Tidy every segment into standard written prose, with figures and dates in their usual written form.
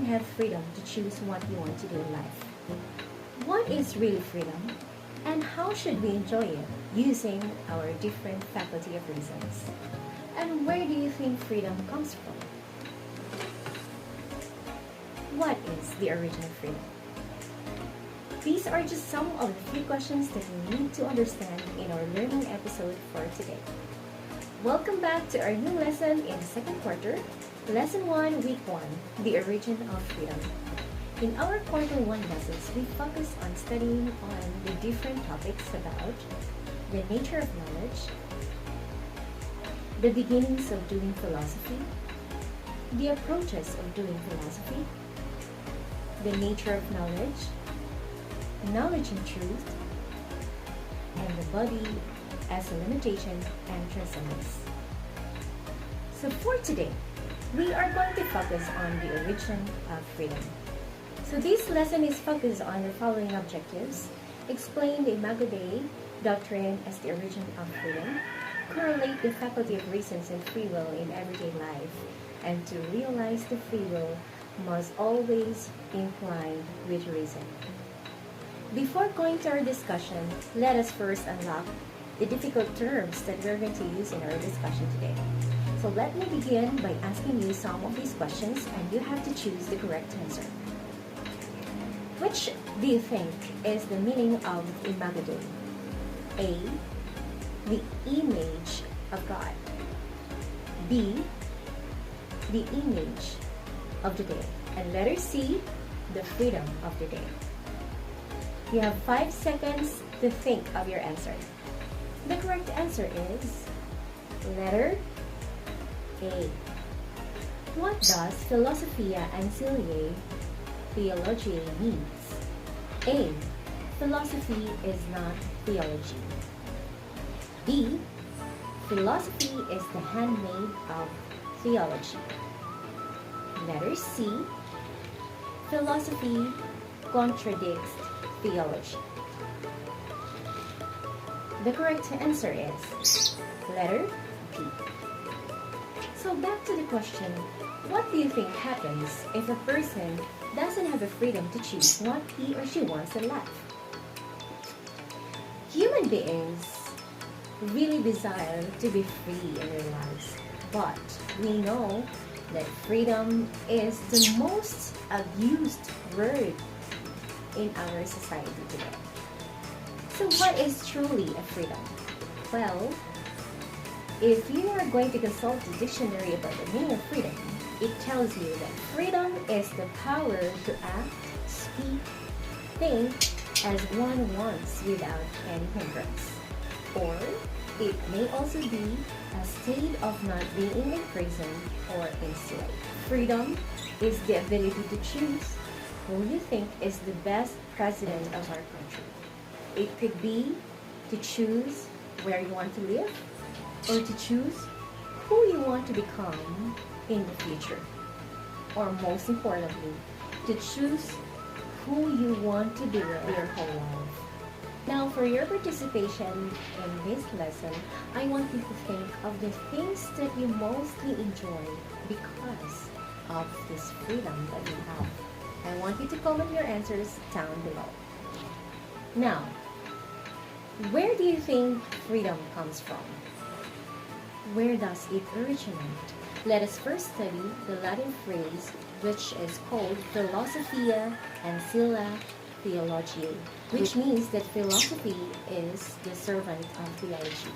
have freedom to choose what you want to do in life. What is really freedom? And how should we enjoy it using our different faculty of reasons? And where do you think freedom comes from? What is the original freedom? These are just some of the few questions that we need to understand in our learning episode for today. Welcome back to our new lesson in the second quarter, Lesson 1, Week 1, The Origin of Freedom. In our quarter 1 lessons, we focus on studying on the different topics about the nature of knowledge, the beginnings of doing philosophy, the approaches of doing philosophy, the nature of knowledge, knowledge and truth, and the body as a limitation and transcendence. So for today, we are going to focus on the origin of freedom. So this lesson is focused on the following objectives: explain the Imago Dei doctrine as the origin of freedom, correlate the faculty of reasons and free will in everyday life, and to realize the free will must always incline with reason. Before going to our discussion, let us first unlock the difficult terms that we're going to use in our discussion today. So let me begin by asking you some of these questions, and you have to choose the correct answer. Which do you think is the meaning of Imago Dei? A, the image of God. B, the image of the day. And letter C, the freedom of the day. You have 5 seconds to think of your answer. The correct answer is letter A. What does Philosophia Ancillae Theologiae means? A. Philosophy is not theology. B. Philosophy is the handmaid of theology. Letter C. Philosophy contradicts theology. The correct answer is letter B. So back to the question, what do you think happens if a person doesn't have the freedom to choose what he or she wants in life? Human beings really desire to be free in their lives, but we know that freedom is the most abused word in our society today. So what is truly a freedom? Well, if you are going to consult the dictionary about the meaning of freedom, it tells you that freedom is the power to act, speak, think as one wants without any hindrance. Or it may also be a state of not being imprisoned or enslaved. Freedom is the ability to choose who you think is the best president of our country. It could be to choose where you want to live, or to choose who you want to become in the future. Or most importantly, to choose who you want to be your whole life. Now, for your participation in this lesson, I want you to think of the things that you mostly enjoy because of this freedom that you have. I want you to comment your answers down below. Now, where do you think freedom comes from? Where does it originate? Let us first study the Latin phrase which is called Philosophia Ancillae Theologiae, which means that philosophy is the servant of theology.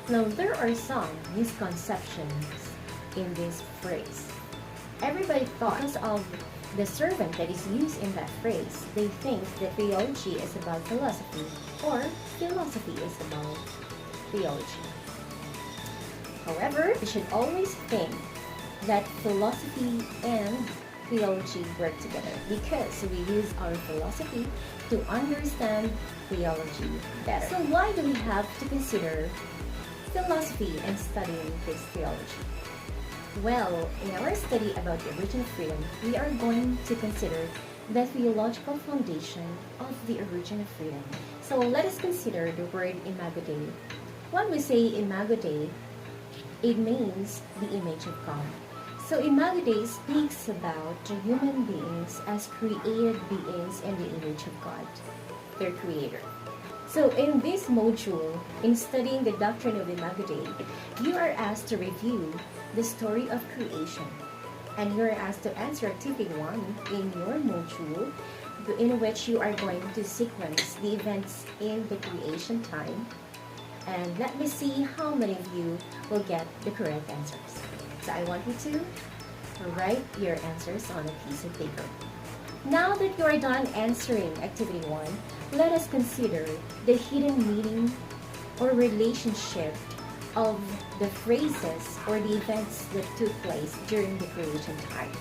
Now, there are some misconceptions in this phrase. Everybody thought because of the servant that is used in that phrase, they think that theology is about philosophy, or philosophy is about theology. However, we should always think that philosophy and theology work together, because we use our philosophy to understand theology better. So why do we have to consider philosophy and studying this theology? Well, in our study about the origin of freedom, we are going to consider the theological foundation of the origin of freedom. So let us consider the word Imago Dei. When we say Imago Dei, it means the image of God. So Imago Dei speaks about the human beings as created beings in the image of God, their creator. So in this module, in studying the doctrine of Imago Dei, you are asked to review the story of creation. And you are asked to answer activity 1 in your module, in which you are going to sequence the events in the creation time. And let me see how many of you will get the correct answers. So I want you to write your answers on a piece of paper. Now that you are done answering activity 1, let us consider the hidden meaning or relationship of the phrases or the events that took place during the creation time.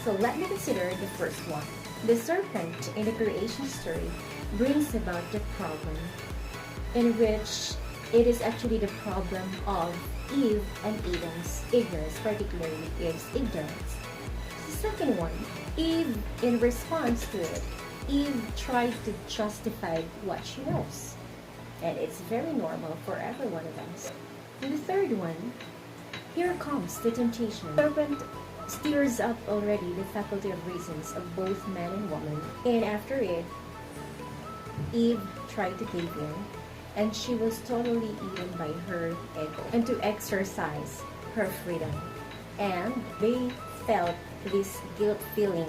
So let me consider the first one. The serpent in the creation story brings about the problem in which it is actually the problem of Eve and Adam's ignorance, particularly Eve's ignorance. The second one, Eve, in response to it, Eve tried to justify what she knows. And it's very normal for every one of us. And the third one, here comes the temptation. The serpent stirs up already the faculty of reasons of both man and woman. And after it, Eve tried to give in, and she was totally eaten by her ego and to exercise her freedom. And they felt this guilt feeling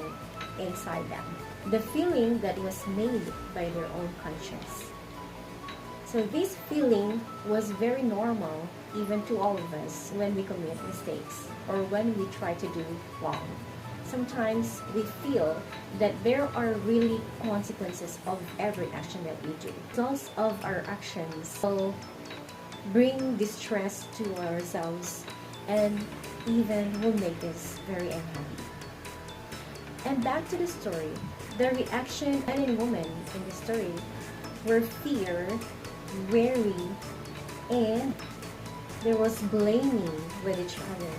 inside them, the feeling that was made by their own conscience. So this feeling was very normal even to all of us when we commit mistakes or when we try to do wrong. Sometimes we feel that there are really consequences of every action that we do. Results of our actions will bring distress to ourselves and even will make us very unhappy. And back to the story, the reaction of man and woman in the story were fear, wary, and there was blaming with each other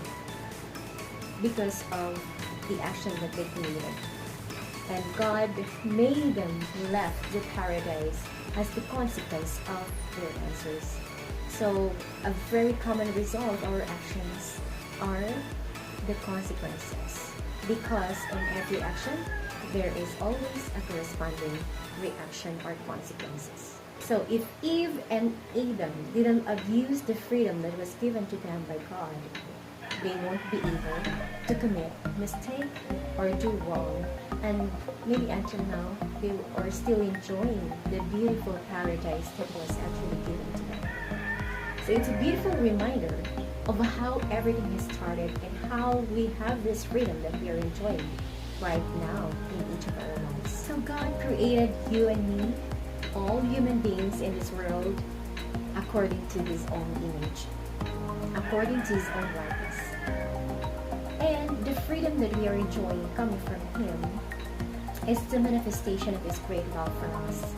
because of the action that they committed. And God made them left the paradise as the consequence of their answers. So a very common result of our actions are the consequences, because in every action there is always a corresponding reaction or consequences. So if Eve and Adam didn't abuse the freedom that was given to them by God, they won't be able to commit mistake or do wrong, and maybe until now they are still enjoying the beautiful paradise that was actually given to them. So it's a beautiful reminder of how everything has started and how we have this freedom that we are enjoying right now in each of our lives. So God created you and me, all human beings in this world, according to His own image, according to His own likeness. And the freedom that we are enjoying coming from Him is the manifestation of His great love for us,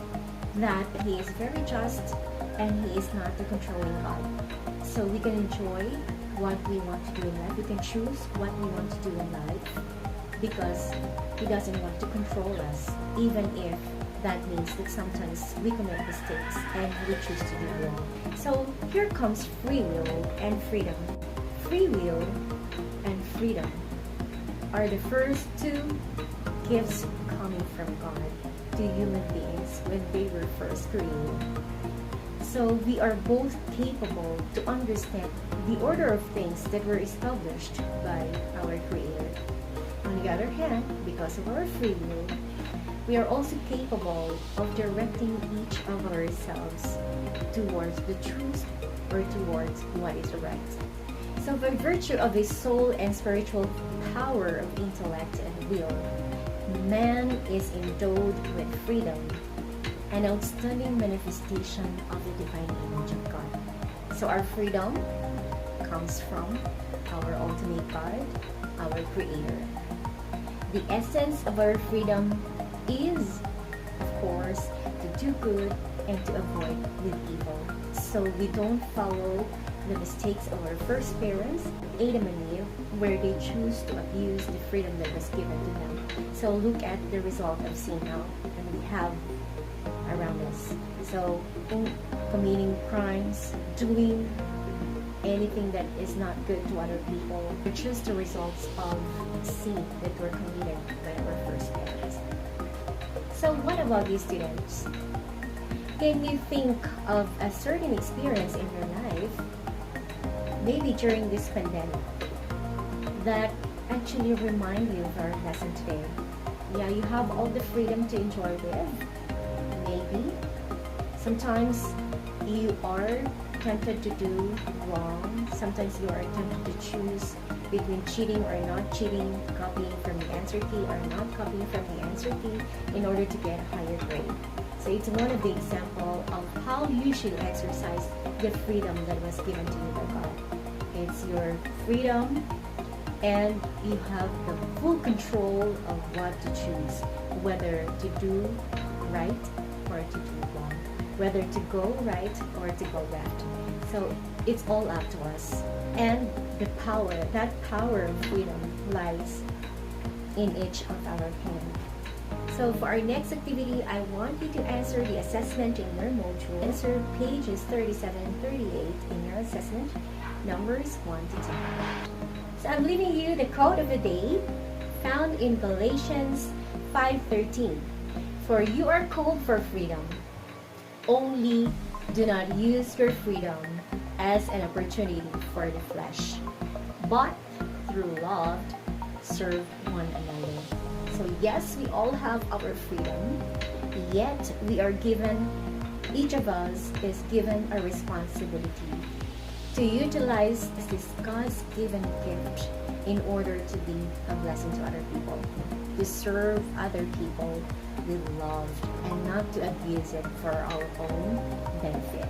that He is very just and He is not the controlling God. So we can enjoy what we want to do in life. We can choose what we want to do in life because He doesn't want to control us, even if that means that sometimes we commit mistakes and we choose to do wrong. So here comes free will and freedom. Free will and freedom are the first two gifts coming from God to human beings when they were first created. So we are both capable to understand the order of things that were established by our Creator. On the other hand, because of our free will, we are also capable of directing each of ourselves towards the truth or towards what is right. So by virtue of the soul and spiritual power of intellect and will, man is endowed with freedom, an outstanding manifestation of the divine image of God. So our freedom comes from our ultimate God, our Creator. The essence of our freedom is, of course, to do good and to avoid with evil. So we don't follow the mistakes of our first parents, Adam and Eve, where they choose to abuse the freedom that was given to them. So look at the result of sin now, and we have around us. So in committing crimes, doing anything that is not good to other people. They're just the results of sin that were committed by our first parents. So what about you students? Can you think of a certain experience in your life, maybe during this pandemic, that actually remind you of our lesson today? Yeah, you have all the freedom to enjoy with. Maybe sometimes you are tempted to do wrong. Sometimes you are tempted to choose between cheating or not cheating, copying from the answer key or not copying from the answer key in order to get a higher grade. So it's one of the example of how you should exercise the freedom that was given to you by God. It's your freedom, and you have the full control of what to choose, whether to do right or to do wrong, whether to go right or to go left. So it's all up to us. And that power of freedom lies in each of our hands. So for our next activity, I want you to answer the assessment in your module. Answer pages 37 and 38 in your assessment, numbers 1 to 10. So I'm leaving you the quote of the day found in Galatians 5:13. For you are called for freedom. Only do not use your freedom as an opportunity for the flesh, but through love, serve one another. So yes, we all have our freedom, yet we are given, each of us is given a responsibility to utilize this God's given gift in order to be a blessing to other people, to serve other people with love, and not to abuse it for our own benefit.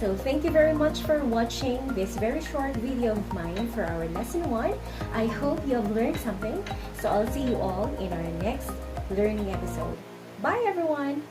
So thank you very much for watching this very short video of mine for our lesson 1. I hope you have learned something. So I'll see you all in our next learning episode. Bye everyone!